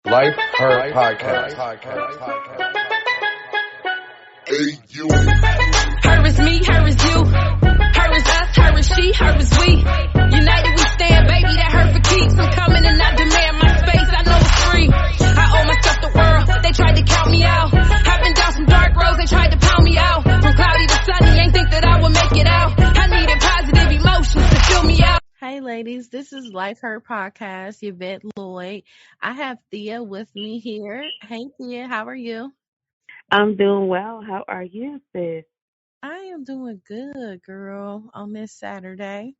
Life Her Podcast. Hey, you. Her is me, her is you. Her is us, her is she, her is we. United we stand, baby, that hurt for keeps. I'm coming and I demand my space, I know it's free. I owe myself the world, they tried to count me out. I've been down some dark roads, they tried to pound me out. From cloudy to sunny, ain't think that I would make it out. I needed positive emotions to fill me out. Hey ladies, this is Life Her Podcast, Yvette Lloyd. I have Thea with me here. Hey Thea, how are you? I'm doing well. How are you, sis? I am doing good, girl, on this Saturday.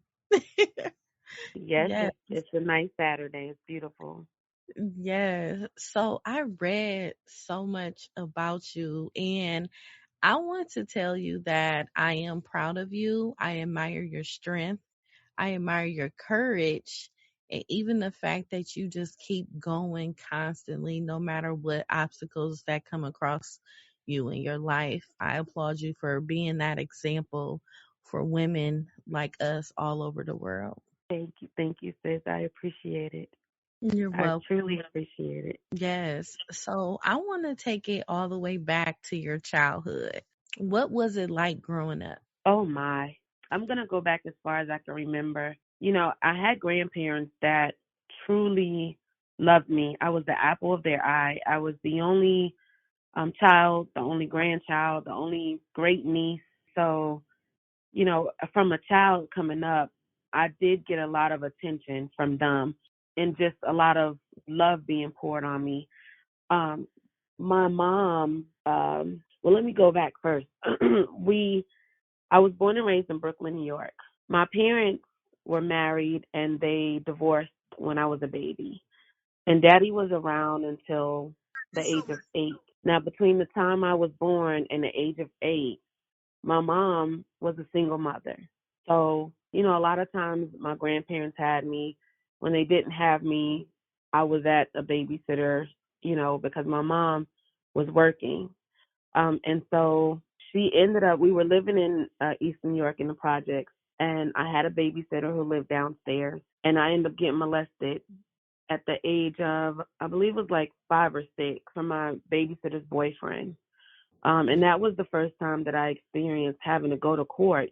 Yes, Yes, it's a nice Saturday. It's beautiful. yes. So I read so much about you and I want to tell you that I am proud of you. I admire your strength. I admire your courage and even the fact that you just keep going constantly, no matter what obstacles that come across you in your life. I applaud you for being that example for women like us all over the world. Thank you, sis. I appreciate it. You're I welcome. truly appreciate it. Yes. So I want to take it all the way back to your childhood. What was it like growing up? Oh my. I'm gonna go back as far as I can remember. You know, I had grandparents that truly loved me. I was the apple of their eye. I was the only child, the only grandchild, the only great niece. So from a child coming up, I did get a lot of attention from them and just a lot of love being poured on me. Um, my mom, well, let me go back first. I was born and raised in Brooklyn, New York. My parents were married and they divorced when I was a baby. And daddy was around until the age of 8. Now, between the time I was born and the age of 8, my mom was a single mother. So, a lot of times my grandparents had me. When they didn't have me, I was at a babysitter, because my mom was working. And so we were living in East New York in the projects, and I had a babysitter who lived downstairs, and I ended up getting molested at the age of, I believe it was like 5 or 6, from my babysitter's boyfriend. And that was the first time that I experienced having to go to court,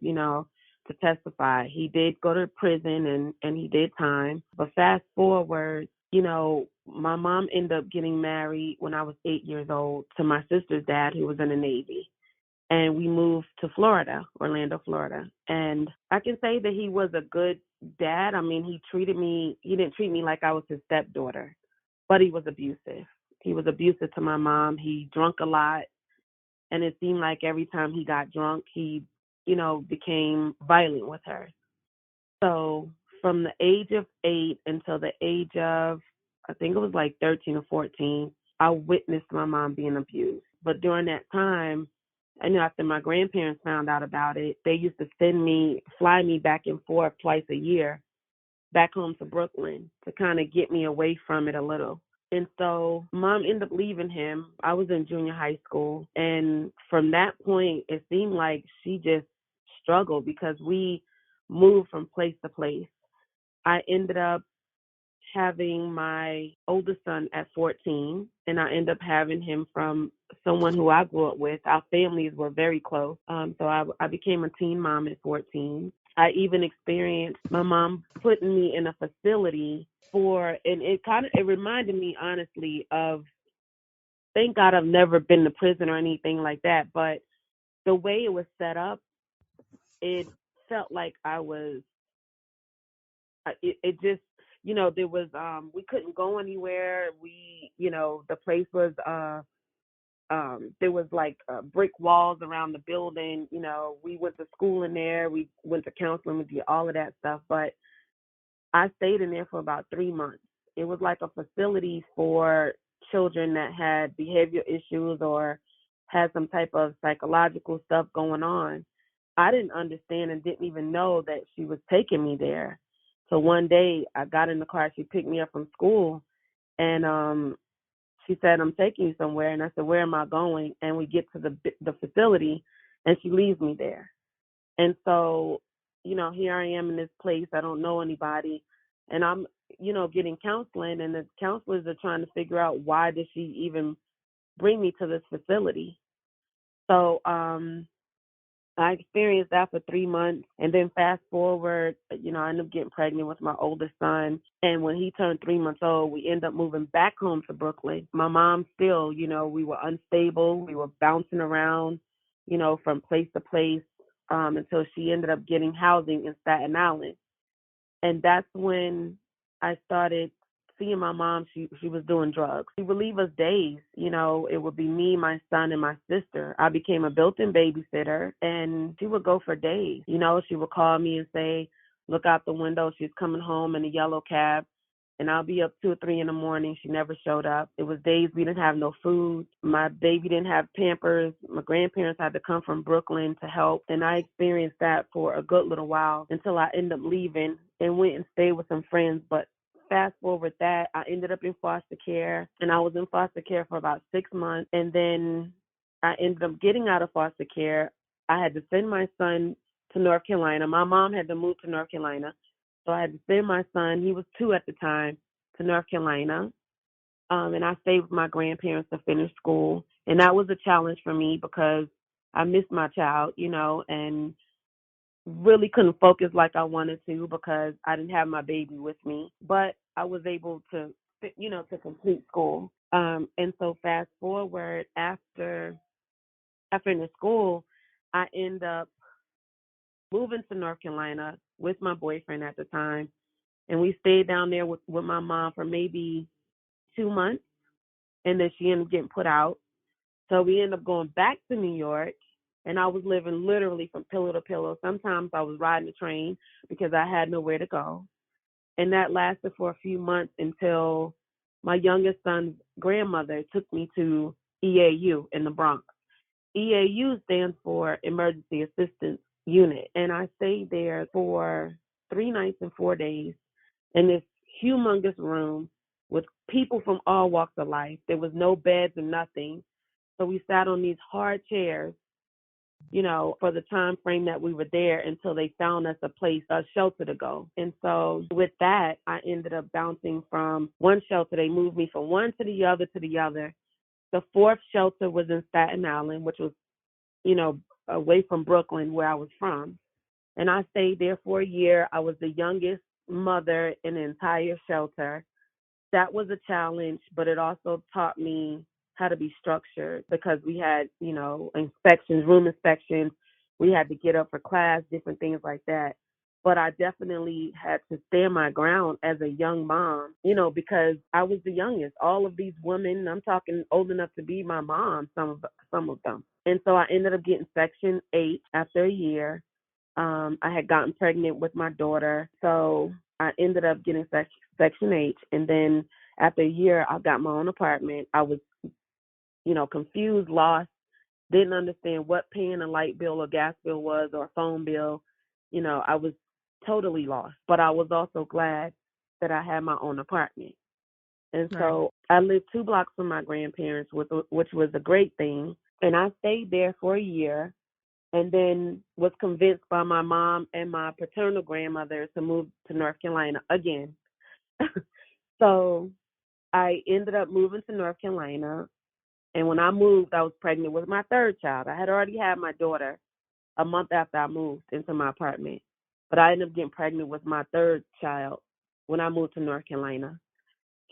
to testify. He did go to prison and he did time. But fast forward, my mom ended up getting married when I was 8 years old to my sister's dad, who was in the Navy. And we moved to Florida, Orlando, Florida. And I can say that he was a good dad. I mean, he didn't treat me like I was his stepdaughter, but he was abusive. He was abusive to my mom. He drank a lot. And it seemed like every time he got drunk, he, became violent with her. So from the age of 8 until the age of, I think it was like 13 or 14, I witnessed my mom being abused. But during that time, after my grandparents found out about it, they used to fly me back and forth twice a year back home to Brooklyn to kind of get me away from it a little. And so mom ended up leaving him. I was in junior high school. And from that point, it seemed like she just struggled because we moved from place to place. I ended up having my oldest son at 14, and I ended up having him from someone who I grew up with. Our families were very close. So I became a teen mom at 14. I even experienced my mom putting me in a facility and it reminded me honestly of, thank God I've never been to prison or anything like that, but the way it was set up, it felt like I was, it just, there was, we couldn't go anywhere. The place was, there was like brick walls around the building. We went to school in there. We went to counseling, we did all of that stuff. But I stayed in there for about 3 months. It was like a facility for children that had behavioral issues or had some type of psychological stuff going on. I didn't understand and didn't even know that she was taking me there. So one day I got in the car, she picked me up from school, and she said, "I'm taking you somewhere." And I said, "Where am I going?" And we get to the facility, and she leaves me there. And so, here I am in this place. I don't know anybody. And I'm, getting counseling, and the counselors are trying to figure out why did she even bring me to this facility. So I experienced that for 3 months, and then fast forward, I ended up getting pregnant with my oldest son. And when he turned 3 months old, we ended up moving back home to Brooklyn. My mom still, we were unstable. We were bouncing around, from place to place until she ended up getting housing in Staten Island. And that's when I started seeing my mom. She was doing drugs. She would leave us days. It would be me, my son, and my sister. I became a built-in babysitter, and she would go for days. She would call me and say, look out the window. She's coming home in a yellow cab. And I'll be up 2 or 3 in the morning. She never showed up. It was days we didn't have no food. My baby didn't have Pampers. My grandparents had to come from Brooklyn to help. And I experienced that for a good little while until I ended up leaving and went and stayed with some friends. But fast forward that, I ended up in foster care. And I was in foster care for about 6 months. And then I ended up getting out of foster care. I had to send my son to North Carolina. My mom had to move to North Carolina. So I had to send my son, he was 2 at the time, to North Carolina. And I stayed with my grandparents to finish school. And that was a challenge for me because I missed my child, and really couldn't focus like I wanted to because I didn't have my baby with me. But I was able to, to complete school. And so fast forward, after I finished school, I ended up moving to North Carolina with my boyfriend at the time. And we stayed down there with my mom for maybe 2 months. And then she ended up getting put out. So we ended up going back to New York. And I was living literally from pillow to pillow. Sometimes I was riding the train because I had nowhere to go. And that lasted for a few months until my youngest son's grandmother took me to EAU in the Bronx. EAU stands for Emergency Assistance Unit. And I stayed there for 3 nights and 4 days in this humongous room with people from all walks of life. There was no beds or nothing. So we sat on these hard chairs, for the time frame that we were there until they found us a shelter to go. And so with that, I ended up bouncing from one shelter. They moved me from one to the other to the other. The 4th shelter was in Staten Island, which was, away from Brooklyn where I was from. And I stayed there for a year. I was the youngest mother in the entire shelter. That was a challenge, but it also taught me how to be structured because we had, inspections, room inspections. We had to get up for class, different things like that. But I definitely had to stand my ground as a young mom, because I was the youngest. All of these women, I'm talking old enough to be my mom, some of them. And so I ended up getting Section 8 after a year. I had gotten pregnant with my daughter, so I ended up getting Section 8. And then after a year, I got my own apartment. I was, confused, lost, didn't understand what paying a light bill or gas bill was or a phone bill. I was totally lost. But I was also glad that I had my own apartment. And so I lived 2 blocks from my grandparents, which was a great thing. And I stayed there for a year. And then was convinced by my mom and my paternal grandmother to move to North Carolina again. So I ended up moving to North Carolina. And when I moved, I was pregnant with my 3rd child. I had already had my daughter a month after I moved into my apartment. But I ended up getting pregnant with my 3rd child when I moved to North Carolina.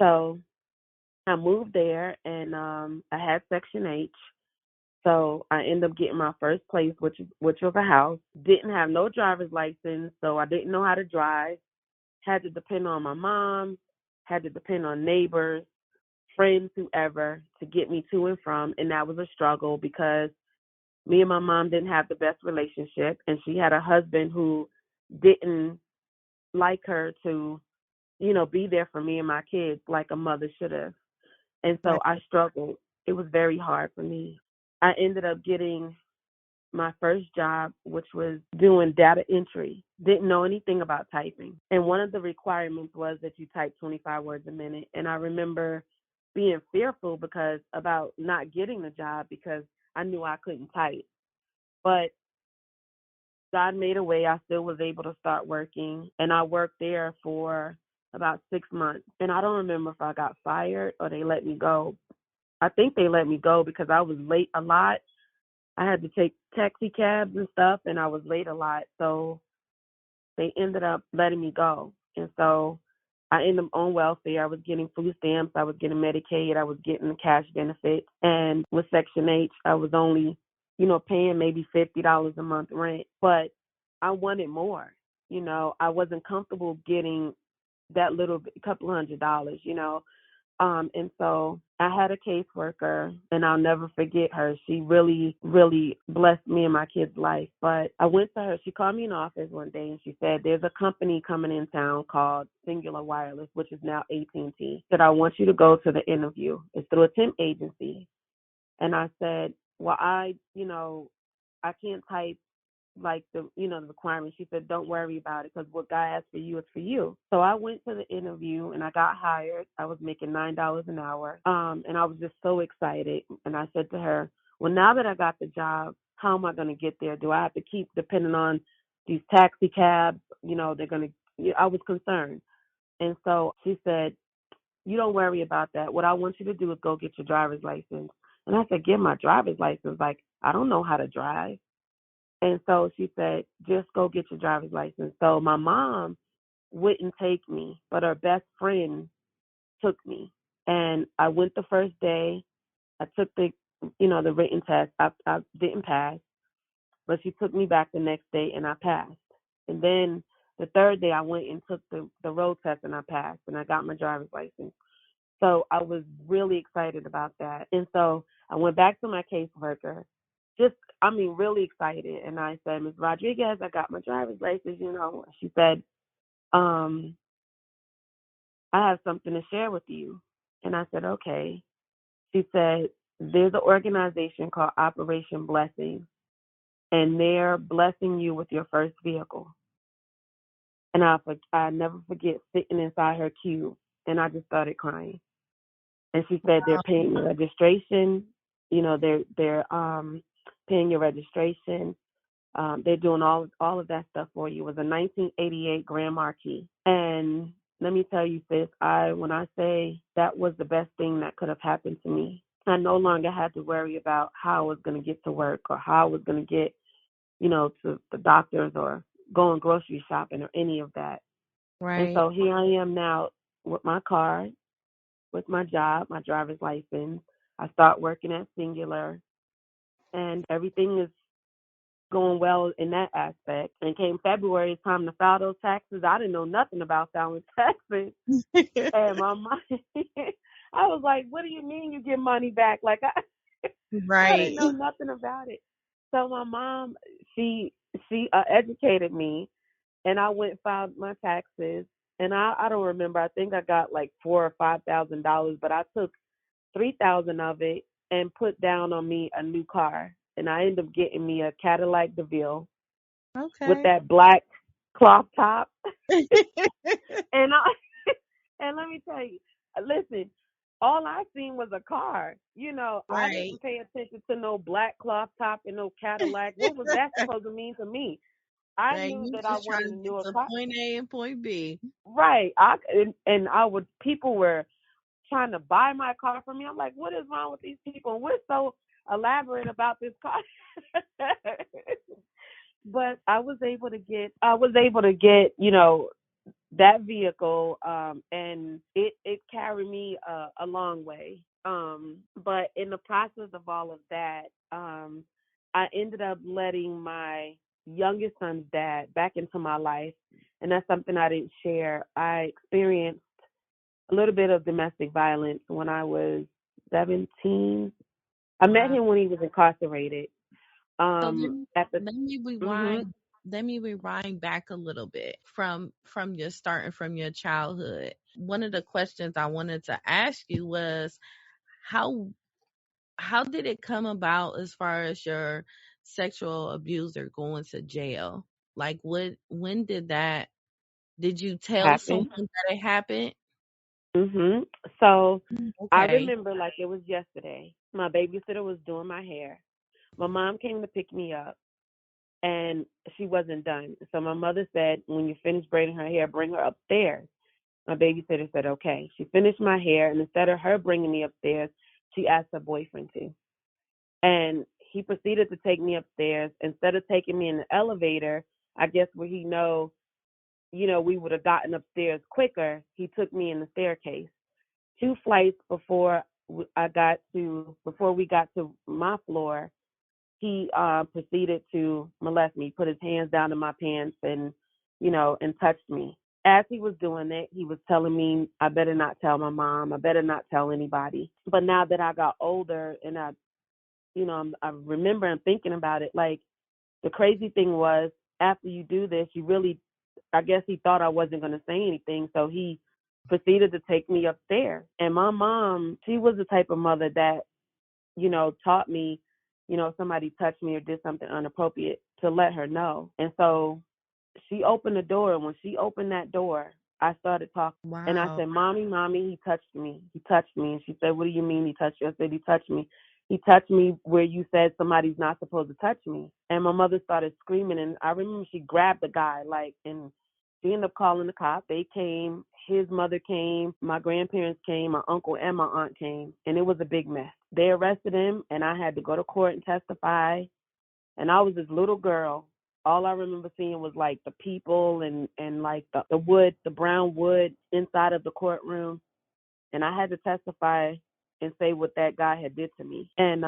So I moved there, and I had Section H. So I ended up getting my first place, which was a house. Didn't have no driver's license, so I didn't know how to drive. Had to depend on my mom, had to depend on neighbors, friends, whoever, to get me to and from. And that was a struggle because me and my mom didn't have the best relationship, and she had a husband who didn't like her to, be there for me and my kids like a mother should have. And so I struggled. It was very hard for me. I ended up getting my first job, which was doing data entry. Didn't know anything about typing. And one of the requirements was that you type 25 words a minute. And I remember being fearful about not getting the job because I knew I couldn't type. But God made a way. I still was able to start working. And I worked there for about 6 months. And I don't remember if I got fired or they let me go. I think they let me go because I was late a lot. I had to take taxi cabs and stuff, and I was late a lot. So they ended up letting me go. And so I ended up on welfare. I was getting food stamps. I was getting Medicaid. I was getting cash benefits. And with Section H, I was only, paying maybe $50 a month rent. But I wanted more. I wasn't comfortable getting that little couple $100s. And so I had a caseworker, and I'll never forget her. She really, really blessed me and my kid's life. But I went to her. She called me in office one day, and she said, there's a company coming in town called Singular Wireless, which is now AT&T. Said, I want you to go to the interview. It's through a temp agency. And I said, well, I can't type like the requirements. She said, don't worry about it because what God has for you is for you. So I went to the interview and I got hired. I was making $9 an hour. And I was just so excited. And I said to her, well, now that I got the job, how am I going to get there? Do I have to keep depending on these taxi cabs? They're going to, I was concerned. And so she said, you don't worry about that. What I want you to do is go get your driver's license. And I said, get my driver's license? Like, I don't know how to drive. And so she said, just go get your driver's license. So my mom wouldn't take me, but her best friend took me. And I went the first day. I took the written test. I didn't pass, but she took me back the next day and I passed. And then the third day I went and took the road test and I passed and I got my driver's license. So I was really excited about that. And so I went back to my caseworker, really excited. And I said, Ms. Rodriguez, I got my driver's license, She said, I have something to share with you. And I said, okay. She said, there's an organization called Operation Blessing, and they're blessing you with your first vehicle. And I never forget sitting inside her cube, and I just started crying. And she said they're paying your registration. They're paying your registration. They're doing all of that stuff for you. It was a 1988 Grand Marquis. And let me tell you, sis, when I say that was the best thing that could have happened to me, I no longer had to worry about how I was going to get to work or how I was going to get, to the doctors or going grocery shopping or any of that. Right. And so here I am now with my car, with my job, my driver's license. I start working at Singular, and everything is going well in that aspect. And came February, it's time to file those taxes. I didn't know nothing about filing taxes. And my mom, I was like, what do you mean you get money back? Like, I didn't know nothing about it. So my mom, she educated me, and I went and filed my taxes. And I don't remember. I think I got like $4,000 or $5,000, but I took 3,000 of it and put down on me a new car. And I ended up getting me a Cadillac DeVille with that black cloth top. and and let me tell you, listen, all I seen was a car. I didn't pay attention to no black cloth top and no Cadillac. What was that supposed to mean to me? I knew that I wanted a newer car. Point A and point B. Right. People were trying to buy my car from me. I'm like, what is wrong with these people? We're so elaborate about this car. But I was able to get, that vehicle, and it carried me a long way. But in the process of all of that, I ended up letting my youngest son's dad back into my life, and that's something I didn't share. I experienced a little bit of domestic violence when I was 17. I met him when he was incarcerated. So Mhm. let me rewind back a little bit from your starting from your childhood. One of the questions I wanted to ask you was how did it come about as far as your sexual abuser going to jail? Like when did you tell Happened. someone that it happened? So I Okay. remember like it was yesterday. My babysitter was doing my hair. My mom came to pick me up, and she wasn't done. So my mother said, when you finish braiding her hair, bring her upstairs. My babysitter said, okay. She finished my hair, and instead of her bringing me upstairs, she asked her boyfriend to. And he proceeded to take me upstairs. Instead of taking me in the elevator, I guess where he we would have gotten upstairs quicker, he took me in the staircase. 2 flights before we got to my floor, he proceeded to molest me, put his hands down in my pants and touched me. As he was doing it, he was telling me I better not tell my mom, I better not tell anybody. But now that I got older and I remember and thinking about it, like the crazy thing was after you do this, I guess he thought I wasn't going to say anything. So he proceeded to take me upstairs. And my mom, she was the type of mother that, taught me, if somebody touched me or did something inappropriate to let her know. And so she opened the door. And when she opened that door, I started talking. Wow. And I said, Mommy, he touched me. He touched me. And she said, what do you mean he touched you? I said, he touched me. He touched me where you said somebody's not supposed to touch me. And my mother started screaming. And I remember she grabbed the guy, and she ended up calling the cops. They came. His mother came. My grandparents came. My uncle and my aunt came. And it was a big mess. They arrested him, and I had to go to court and testify. And I was this little girl. All I remember seeing was like the people and like the wood, the brown wood inside of the courtroom. And I had to testify and say what that guy had did to me. And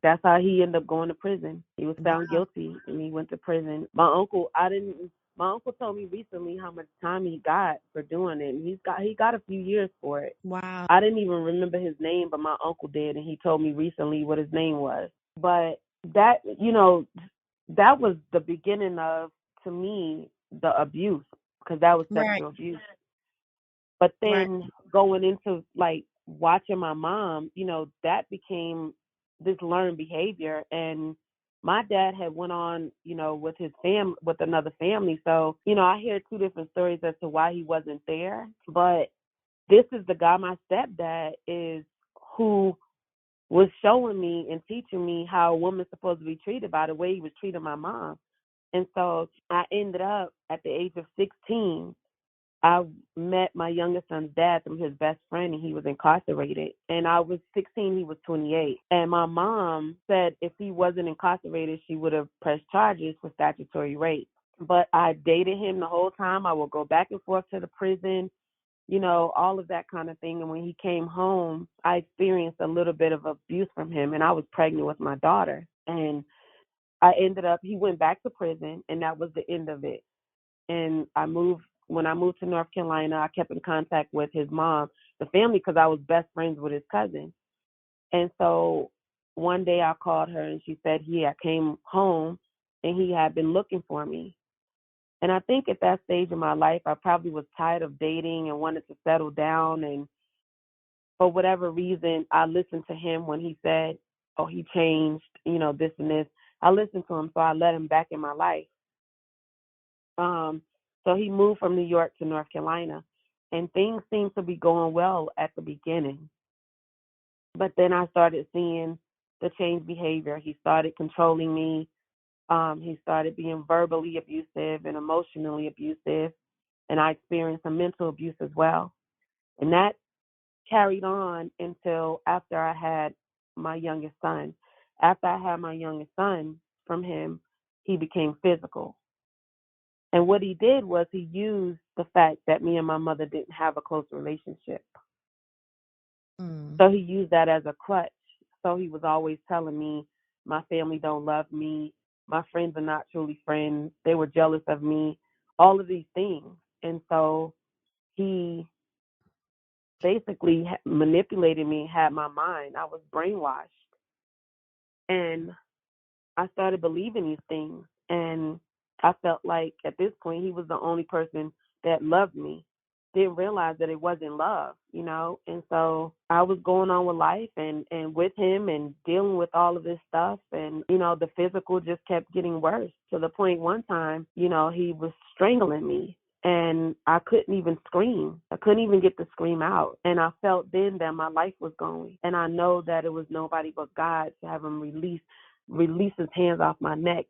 that's how he ended up going to prison. He was found guilty and he went to prison. My uncle told me recently how much time he got for doing it. And he got a few years for it. Wow. I didn't even remember his name, but my uncle did, and he told me recently what his name was. But that was the beginning of, to me, the abuse, because that was sexual abuse. But then going into like watching my mom, that became this learned behavior. And my dad had went on, with his with another family. So, I hear two different stories as to why he wasn't there. But this is the guy, my stepdad, is who was showing me and teaching me how a woman's supposed to be treated by the way he was treating my mom. And so I ended up at the age of 16, I met my youngest son's dad through his best friend, and he was incarcerated. And I was 16, he was 28. And my mom said if he wasn't incarcerated, she would have pressed charges for statutory rape. But I dated him the whole time. I would go back and forth to the prison, all of that kind of thing. And when he came home, I experienced a little bit of abuse from him, and I was pregnant with my daughter. And he went back to prison, and that was the end of it. And when I moved to North Carolina, I kept in contact with his mom, the family, because I was best friends with his cousin. And so one day I called her, and she said he had came home and he had been looking for me. And I think at that stage of my life, I probably was tired of dating and wanted to settle down. And for whatever reason, I listened to him when he said, oh, he changed, this and this. I listened to him, so I let him back in my life. So he moved from New York to North Carolina, and things seemed to be going well at the beginning. But then I started seeing the changed behavior. He started controlling me. He started being verbally abusive and emotionally abusive, and I experienced some mental abuse as well. And that carried on until after I had my youngest son. After I had my youngest son from him, he became physical. And what he did was he used the fact that me and my mother didn't have a close relationship. So he used that as a crutch. So he was always telling me, my family don't love me. My friends are not truly friends. They were jealous of me. All of these things. And so he basically manipulated me, had my mind. I was brainwashed. And I started believing these things. And I felt like at this point he was the only person that loved me. Didn't realize that it wasn't love, And so I was going on with life and with him and dealing with all of this stuff. And, the physical just kept getting worse to the point one time, he was strangling me. And I couldn't even scream. I couldn't even get the scream out. And I felt then that my life was going. And I know that it was nobody but God to have him release his hands off my neck.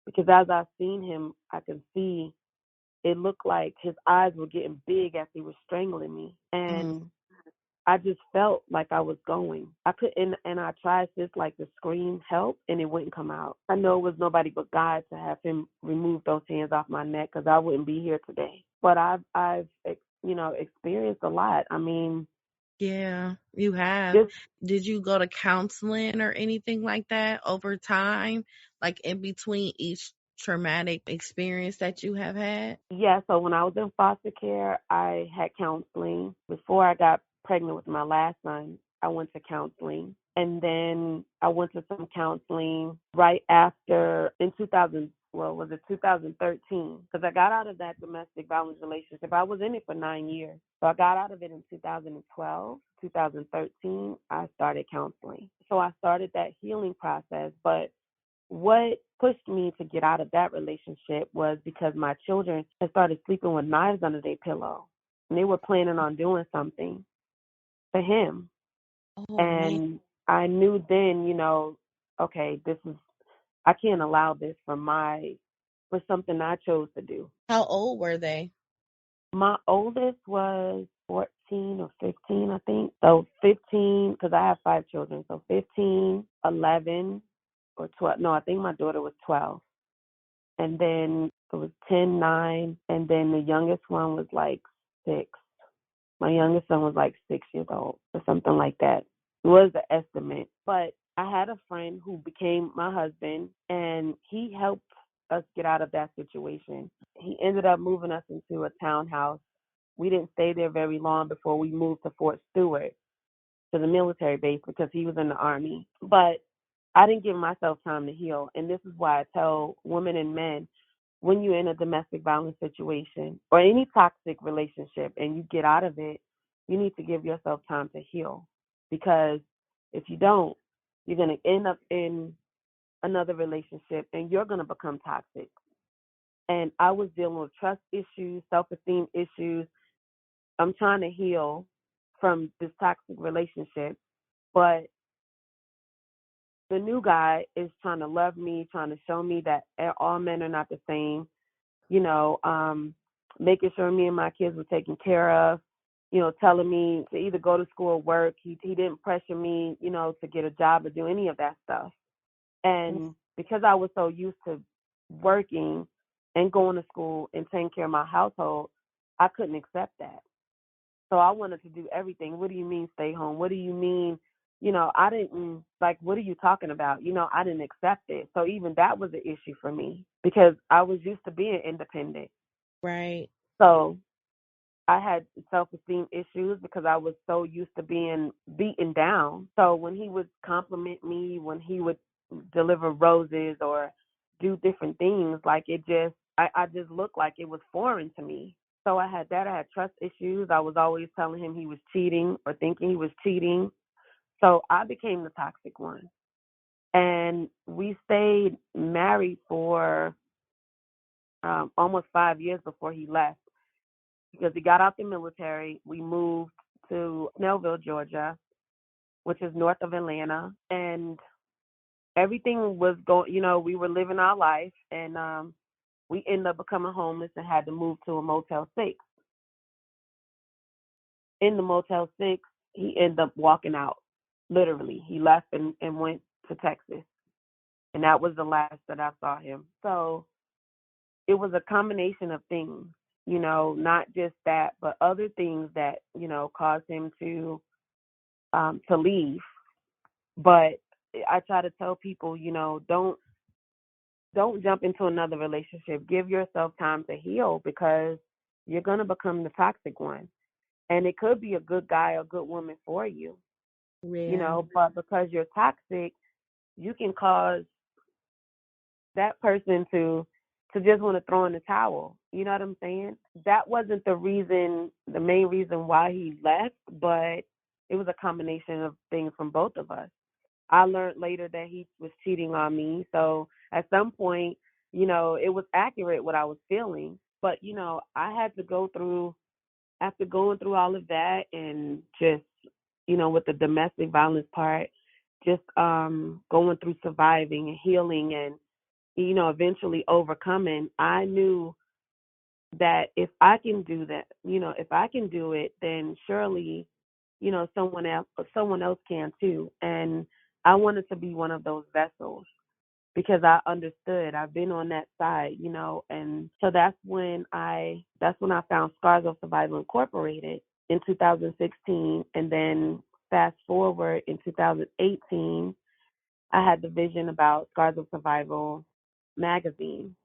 Because as I've seen him, I can see it looked like his eyes were getting big as he was strangling me. And I just felt like I was going. I couldn't, and I tried just like to scream help, and it wouldn't come out. I know it was nobody but God to have him remove those hands off my neck, because I wouldn't be here today. But I've experienced a lot. I mean, Yeah, you have. just Did you go to counseling or anything like that over time, like in between each traumatic experience that you have had? yeah. So when I was in foster care, I had counseling. Before I got pregnant with my last son, I went to counseling. And then I went to some counseling right after in 2000, well, was it 2013? Because I got out of that domestic violence relationship. I was in it for 9 years. So I got out of it in 2012. 2013, I started counseling. So I started that healing process. But what pushed me to get out of that relationship was because my children had started sleeping with knives under their pillow. And they were planning on doing something for him. Oh man, And I knew then, okay, I can't allow this for something I chose to do. how old were they? My oldest was 14 or 15, I think. So 15, because I have 5 children. So 15, 11, or 12. No, I think my daughter was 12. And then it was 10, 9. And then the youngest one was like 6. My youngest son was like 6 years old or something like that. It was the estimate. But I had a friend who became my husband, and he helped us get out of that situation. He ended up moving us into a townhouse. We didn't stay there very long before we moved to Fort Stewart, to the military base, because he was in the Army. But I didn't give myself time to heal. And this is why I tell women and men, when you're in a domestic violence situation or any toxic relationship and you get out of it, you need to give yourself time to heal. Because if you don't, you're going to end up in another relationship and you're going to become toxic. And I was dealing with trust issues, self-esteem issues. I'm trying to heal from this toxic relationship, but the new guy is trying to love me, trying to show me that all men are not the same, making sure me and my kids were taken care of, telling me to either go to school or work. He didn't pressure me, to get a job or do any of that stuff. And because I was so used to working and going to school and taking care of my household, I couldn't accept that. So I wanted to do everything. What do you mean stay home? What do you mean? I didn't like, what are you talking about? I didn't accept it. So even that was an issue for me because I was used to being independent. Right. So I had self-esteem issues because I was so used to being beaten down. So when he would compliment me, when he would deliver roses or do different things, like I just looked like it was foreign to me. So I had that. I had trust issues. I was always telling him he was cheating or thinking he was cheating. So I became the toxic one. And we stayed married for almost 5 years before he left because he got out the military. We moved to Snellville, Georgia, which is north of Atlanta. And everything was going, we were living our life. And we ended up becoming homeless and had to move to a Motel 6. In the Motel 6, he ended up walking out. Literally, he left and went to Texas. And that was the last that I saw him. So it was a combination of things, not just that, but other things that, caused him to leave. But I try to tell people, don't jump into another relationship. Give yourself time to heal because you're going to become the toxic one. And it could be a good guy or good woman for you, Yeah. but because you're toxic, you can cause that person to just want to throw in the towel. You know what I'm saying? That wasn't the main reason why he left, but it was a combination of things from both of us. I learned later that he was cheating on me. So at some point, it was accurate what I was feeling. But, I had to go through, after going through all of that and just, with the domestic violence part, just going through surviving and healing and, eventually overcoming, I knew that if I can do that, if I can do it, then surely, someone else can too. And I wanted to be one of those vessels because I understood. I've been on that side, and so that's when I found Scars of Survival Incorporated in 2016, and then fast forward in 2018, I had the vision about Scars of Survival magazine.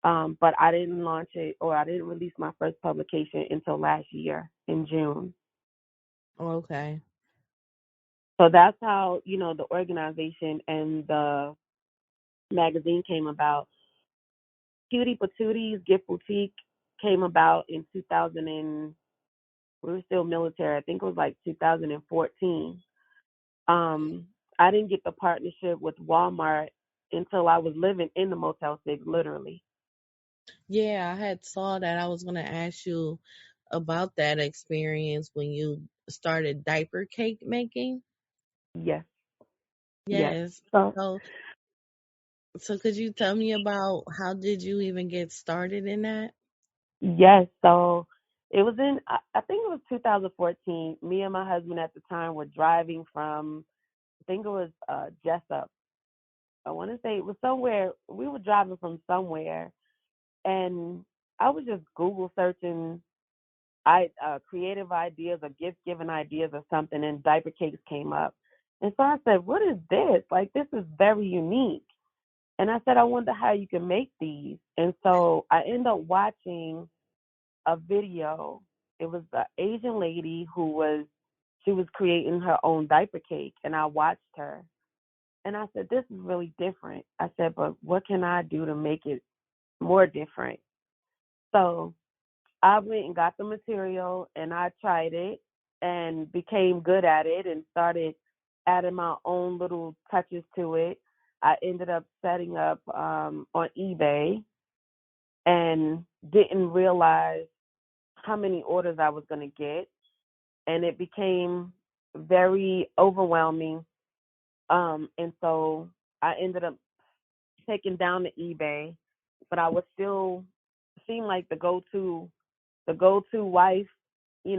But I didn't launch it, or I didn't release my first publication until last year in June. Okay. So that's how, the organization and the magazine came about. Cutie Patooties Gift Boutique came about in 2000 we were still military. I think it was like 2014. I didn't get the partnership with Walmart until I was living in the Motel 6, literally. Yeah, I had saw that. I was gonna ask you about that experience when you started diaper cake making. Yes, yes. Yes. So So so could you tell me about how did you even get started in that? yes, so it was I think it was 2014. Me and my husband at the time were driving from, I think it was Jessup. I want to say it was somewhere. We were driving from somewhere, and I was just Google searching creative ideas or gift giving ideas or something, and diaper cakes came up. And so I said, "What is this? Like, this is very unique." And I said, "I wonder how you can make these." And so I ended up watching a video. It was an Asian lady she was creating her own diaper cake, and I watched her. And I said, "This is really different." I said, "But what can I do to make it more different?" So I went and got the material, and I tried it and became good at it and started adding my own little touches to it. I ended up setting up on eBay and didn't realize how many orders I was going to get, and it became very overwhelming. And so I ended up taking down the eBay, but I was still seemed like the go-to wife, in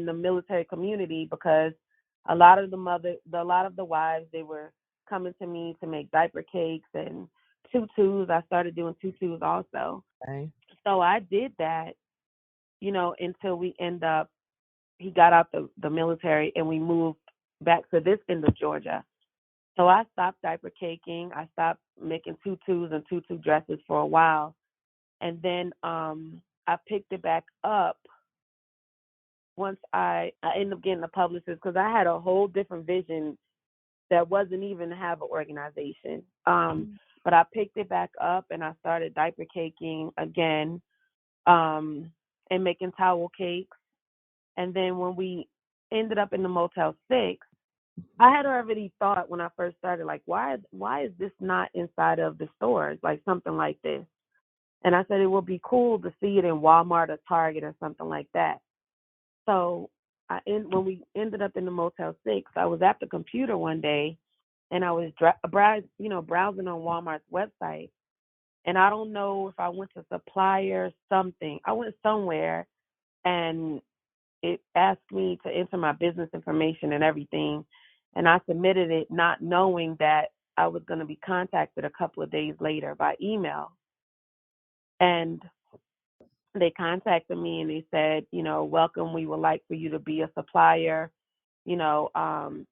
the military community, because a lot of the wives, they were coming to me to make diaper cakes and tutus. I started doing tutus also. Okay. So I did that, until he got out the military and we moved back to this end of Georgia. So I stopped diaper caking. I stopped making tutus and tutu dresses for a while. And then I picked it back up once I ended up getting a publicist, because I had a whole different vision that wasn't even to have an organization. But I picked it back up and I started diaper caking again, and making towel cakes. And then when we ended up in the Motel 6, I had already thought when I first started, like, why is this not inside of the stores, like something like this? And I said it would be cool to see it in Walmart or Target or something like that. So when we ended up in the Motel 6, I was at the computer one day, and I was browsing on Walmart's website, and I don't know if I went to supplier something. I went somewhere, and it asked me to enter my business information and everything, and I submitted it not knowing that I was going to be contacted a couple of days later by email. And they contacted me and they said, "Welcome, we would like for you to be a supplier, you know, um,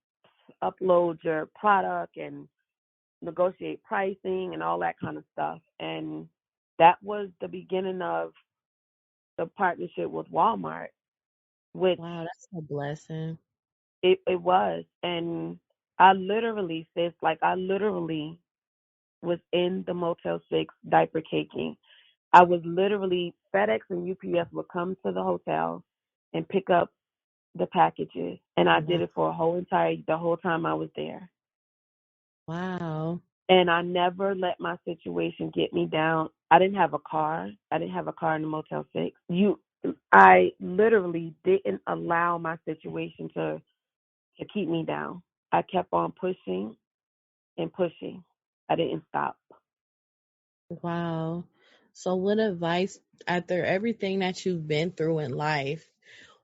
upload your product and negotiate pricing and all that kind of stuff." And that was the beginning of the partnership with Walmart, which Wow, that's a blessing. it was. And I literally was in the Motel 6 diaper caking. I was literally, FedEx and UPS would come to the hotel and pick up the packages, and I did Wow. it for the whole time I was there. Wow. And I never let my situation get me down. I didn't have a car. I didn't have a car in the Motel 6. I literally didn't allow my situation to keep me down. I kept on pushing and pushing. I didn't stop. Wow. So, what advice, after everything that you've been through in life,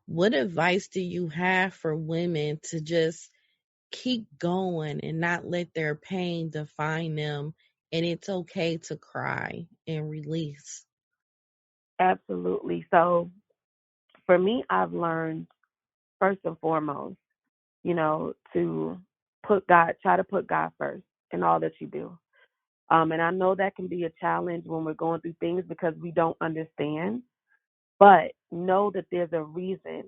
what advice do you have for women to just keep going and not let their pain define them? And it's okay to cry and release. Absolutely. So for me, I've learned first and foremost, to try to put God first in all that you do. And I know that can be a challenge when we're going through things because we don't understand, but know that there's a reason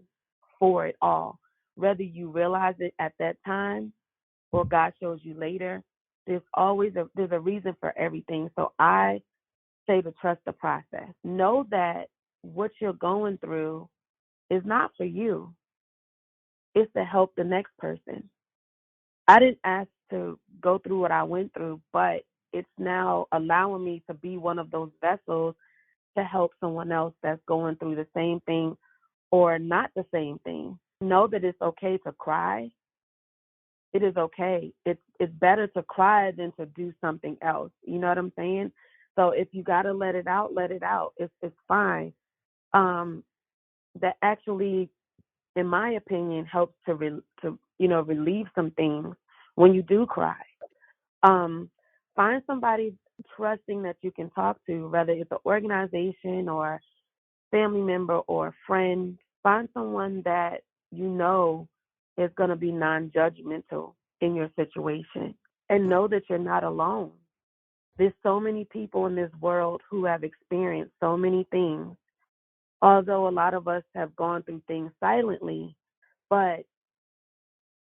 for it all. Whether you realize it at that time or God shows you later, there's a reason for everything. So I say to trust the process. Know that what you're going through is not for you. It's to help the next person. I didn't ask to go through what I went through, but it's now allowing me to be one of those vessels to help someone else that's going through the same thing or not the same thing. Know that it's okay to cry. It is okay. It's better to cry than to do something else. You know what I'm saying? So if you gotta let it out, let it out. It's fine. That actually, in my opinion, helps to relieve some things when you do cry. Um, Find somebody trusting that you can talk to, whether it's an organization or family member or a friend. Find someone that you know is going to be non-judgmental in your situation, and know that you're not alone. There's so many people in this world who have experienced so many things. Although a lot of us have gone through things silently, but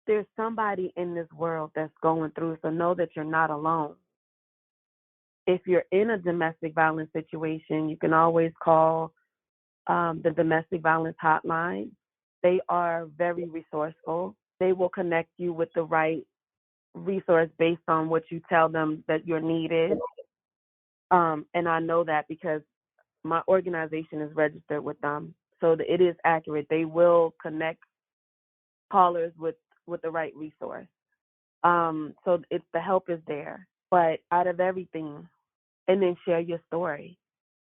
there's somebody in this world that's going through, so know that you're not alone. If you're in a domestic violence situation, you can always call the domestic violence hotline. They are very resourceful. They will connect you with the right resource based on what you tell them that your need is. And I know that because my organization is registered with them, so that it is accurate. They will connect callers with the right resource. So it's the help is there. But out of everything, and then share your story.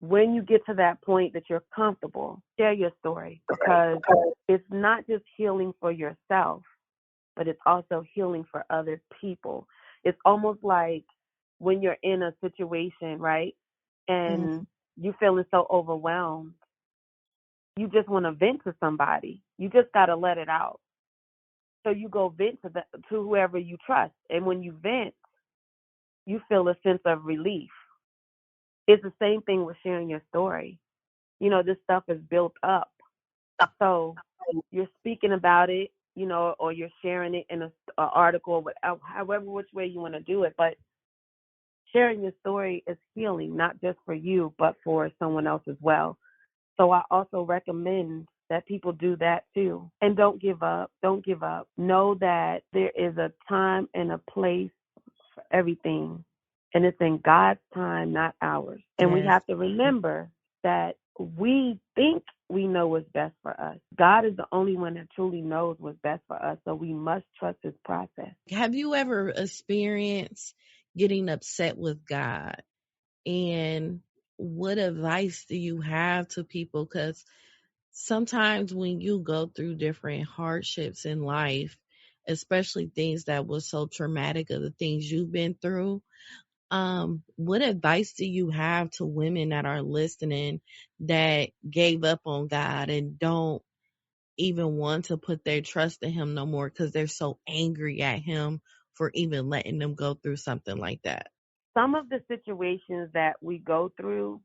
When you get to that point that you're comfortable, share your story because it's not just healing for yourself, but it's also healing for other people. It's almost like when you're in a situation, right? Mhm. And you feeling so overwhelmed, you just want to vent to somebody. You just got to let it out. So you go vent to whoever you trust. And when you vent, you feel a sense of relief. It's the same thing with sharing your story. This stuff is built up. So you're speaking about it, or you're sharing it in a article, or whatever, however which way you want to do it. But sharing your story is healing, not just for you, but for someone else as well. So I also recommend that people do that too. And don't give up. Don't give up. Know that there is a time and a place for everything. And it's in God's time, not ours. And we Yes. have to remember that we think we know what's best for us. God is the only one that truly knows what's best for us. So we must trust his process. Have you ever experienced getting upset with God? And what advice do you have to people? Because sometimes when you go through different hardships in life, especially things that was so traumatic of the things you've been through, what advice do you have to women that are listening that gave up on God and don't even want to put their trust in him no more because they're so angry at him for even letting them go through something like that? Some of the situations that we go through,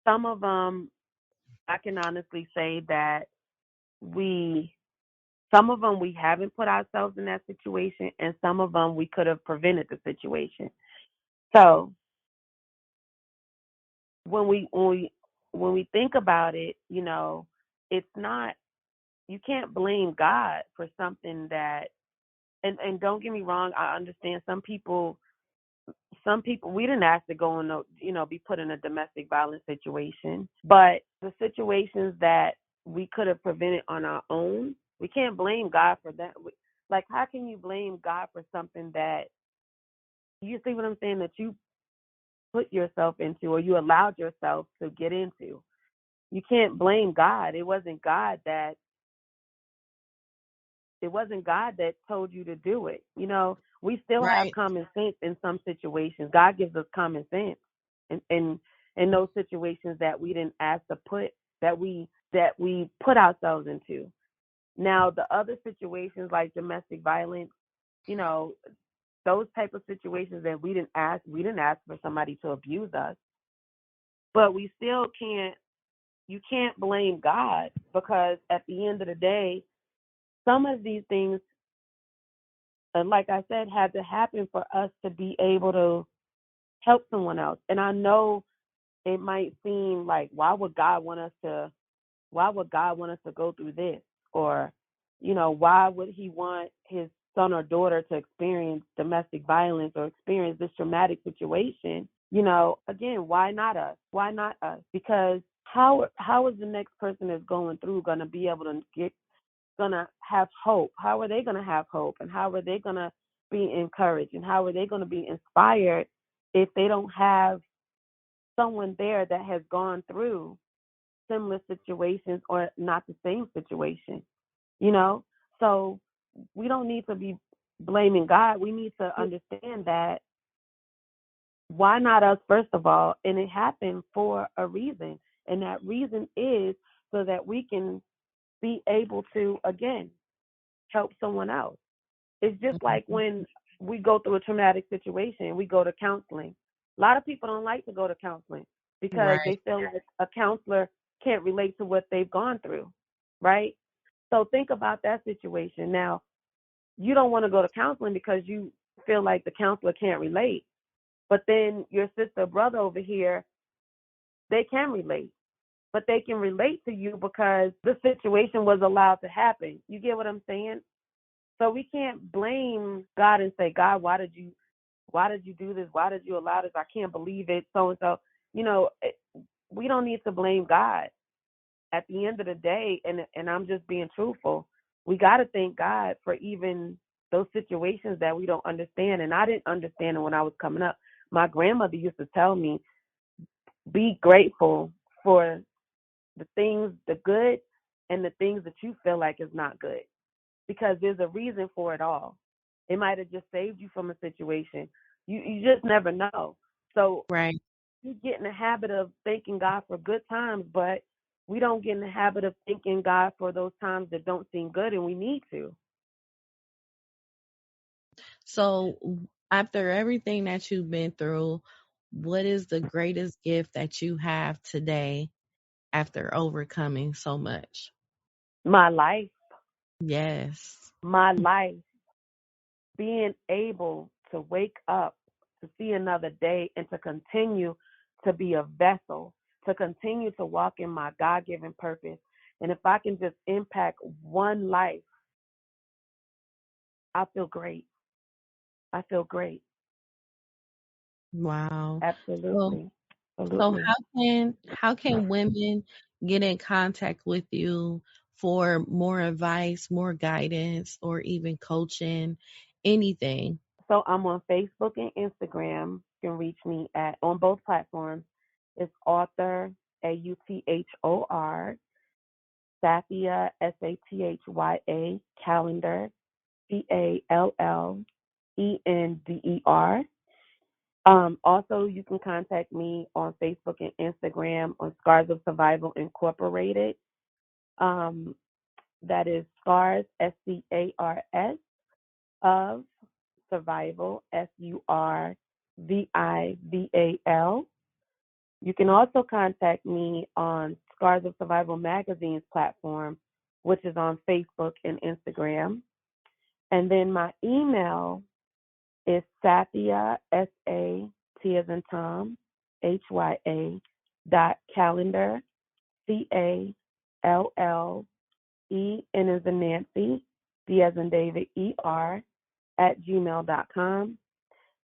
some of them, I can honestly say that we some of them we haven't put ourselves in that situation, and some of them we could have prevented the situation. So when we think about it, it's not, you can't blame God for something that, and don't get me wrong, I understand some people we didn't ask to go in a, be put in a domestic violence situation, but the situations that we could have prevented on our own, we can't blame God for that. Like, how can you blame God for something that, you see what I'm saying, that put yourself into or you allowed yourself to get into. You can't blame God. It wasn't God that told you to do it. We still have Right. common sense in some situations. God gives us common sense in those situations that we didn't ask to put that we put ourselves into. Now the other situations like domestic violence, you know, those type of situations that we didn't ask for somebody to abuse us, but we still can't you can't blame God because at the end of the day, some of these things, like I said, had to happen for us to be able to help someone else. And I know it might seem like why would God want us to go through this? Or, why would he want his son or daughter to experience domestic violence or experience this traumatic situation? Again, why not us? Why not us? Because how is the next person that's going through gonna be able to gonna have hope? How are they gonna have hope? And how are they gonna be encouraged? And how are they gonna be inspired if they don't have someone there that has gone through similar situations or not the same situation, you know? So we don't need to be blaming God. We need to understand that why not us, first of all? And it happened for a reason. And that reason is so that we can be able to, again, help someone else. It's just like when we go through a traumatic situation, we go to counseling. A lot of people don't like to go to counseling because Right. they feel like a counselor can't relate to what they've gone through, right? So think about that situation. Now, you don't want to go to counseling because you feel like the counselor can't relate. But then your sister or brother over here, they can relate. But they can relate to you because the situation was allowed to happen. You get what I'm saying? So we can't blame God and say, God, why did you do this? Why did you allow this? I can't believe it. So and so. We don't need to blame God. At the end of the day, and I'm just being truthful, we got to thank God for even those situations that we don't understand. And I didn't understand it when I was coming up. My grandmother used to tell me, be grateful for the things, the good, and the things that you feel like is not good, because there's a reason for it all. It might have just saved you from a situation. You just never know. So Right. we get in the habit of thanking God for good times, but we don't get in the habit of thanking God for those times that don't seem good, and we need to. So, after everything that you've been through, what is the greatest gift that you have today after overcoming so much? My life, Yes. my life, being able to wake up to see another day and to continue to be a vessel, to continue to walk in my God given purpose. And if I can just impact one life, I feel great. I feel great. Wow. So, Absolutely. so Absolutely. how can women get in contact with you for more advice, more guidance, or even coaching, anything? So I'm on Facebook and Instagram. You can reach me at on both platforms. It's author Author Sathya Sathya Calendar Callender. Also, you can contact me on Facebook and Instagram on Scars of Survival Incorporated. Um, that is Scars SCARS of Survival SURVIVAL. You can also contact me on Scars of Survival Magazine's platform, which is on Facebook and Instagram. And then my email is Sathya, S-A-T as in Tom, Hya .calendar, Callene as in Nancy, D as in David, ER, @gmail.com.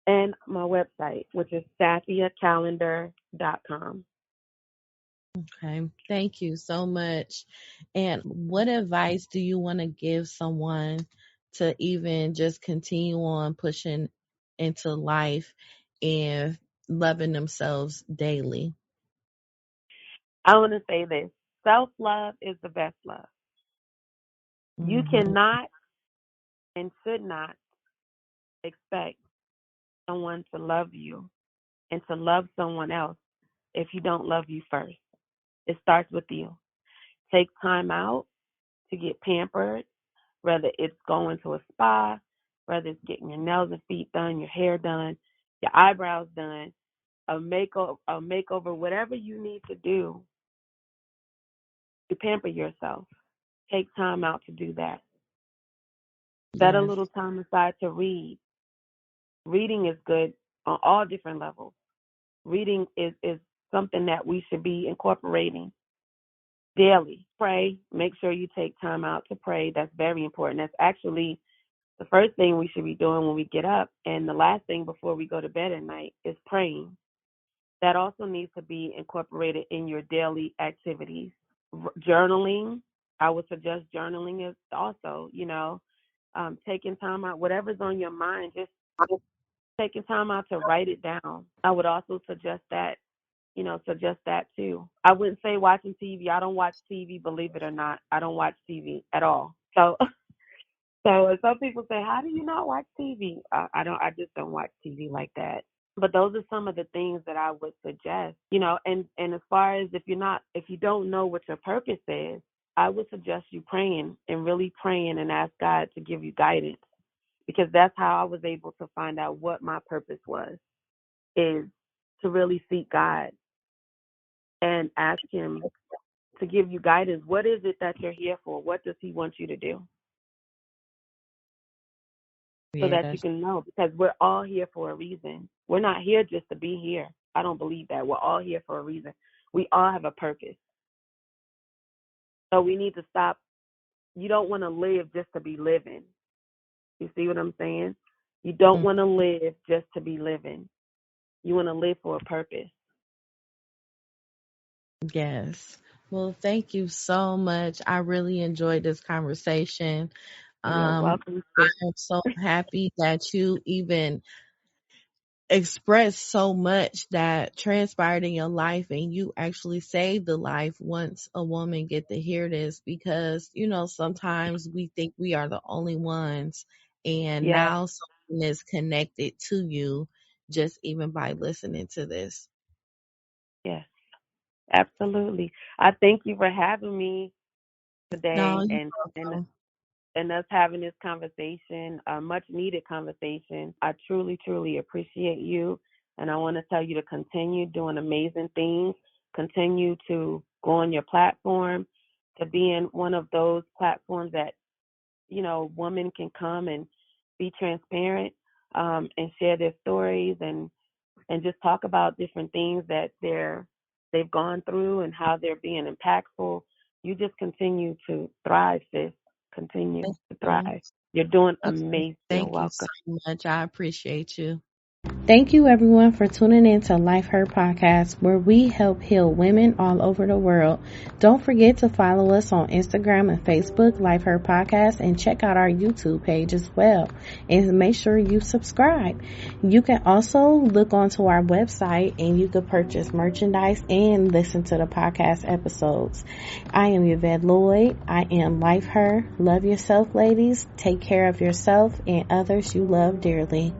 And my website, which is sathyacalendar.com. Okay. Thank you so much. And what advice do you want to give someone to even just continue on pushing into life if loving themselves daily? I want to say this. Self-love is the best love. You Hmm. cannot and should not expect someone to love you and to love someone else if you don't love you first. It starts with you. Take time out to get pampered, whether it's going to a spa, whether it's getting your nails and feet done, your hair done, your eyebrows done, a makeover, whatever you need to do to pamper yourself. Take time out to do that. Set a Yes, little time aside to read. Reading is good on all different levels. Reading is something that we should be incorporating daily. Pray. Make sure you take time out to pray. That's very important. That's actually the first thing we should be doing when we get up. And the last thing before we go to bed at night is praying. That also needs to be incorporated in your daily activities. Journaling. I would suggest journaling is also, taking time out, whatever's on your mind, just taking time out to write it down. I would also suggest that too. I wouldn't say watching TV. I don't watch TV, believe it or not. I don't watch TV at all. So, so some people say, "How do you not watch TV?" I don't. I just don't watch TV like that. But those are some of the things that I would suggest. And as far as if you don't know what your purpose is, I would suggest you praying and really praying and ask God to give you guidance, because that's how I was able to find out what my purpose was, is to really seek God and ask Him to give you guidance. What is it that you're here for? What does He want you to do? So yeah, that you that's can know, because we're all here for a reason. We're not here just to be here. I don't believe that. We're all here for a reason. We all have a purpose. So we need to stop. You don't want to live just to be living. You see what I'm saying? You don't mm, want to live just to be living. You want to live for a purpose. yes. Well, thank you so much. I really enjoyed this conversation. You're Um, welcome. I am so happy that you even expressed so much that transpired in your life, and you actually saved the life once a woman get to hear this, because sometimes we think we are the only ones, and Yes, now someone is connected to you just even by listening to this. yes, absolutely. I thank you for having me No, today, you're and welcome. and us having this conversation, a much needed conversation. I truly, truly appreciate you. And I want to tell you to continue doing amazing things, continue to go on your platform, to be in one of those platforms that, women can come and be transparent, and share their stories, and just talk about different things that they've gone through and how they're being impactful. You just continue to thrive, sis. Continue Thank to you. thrive. You're doing Okay. amazing. You're Thank you welcome. so much. I appreciate you. Thank you everyone for tuning in to Life Her Podcast, where we help heal women all over the world. Don't forget to follow us on Instagram and Facebook, Life Her Podcast, and check out our YouTube page as well. And make sure you subscribe. You can also look onto our website and you can purchase merchandise and listen to the podcast episodes. I am Yvette Lloyd. I am Life Her. Love yourself, ladies. Take care of yourself and others you love dearly.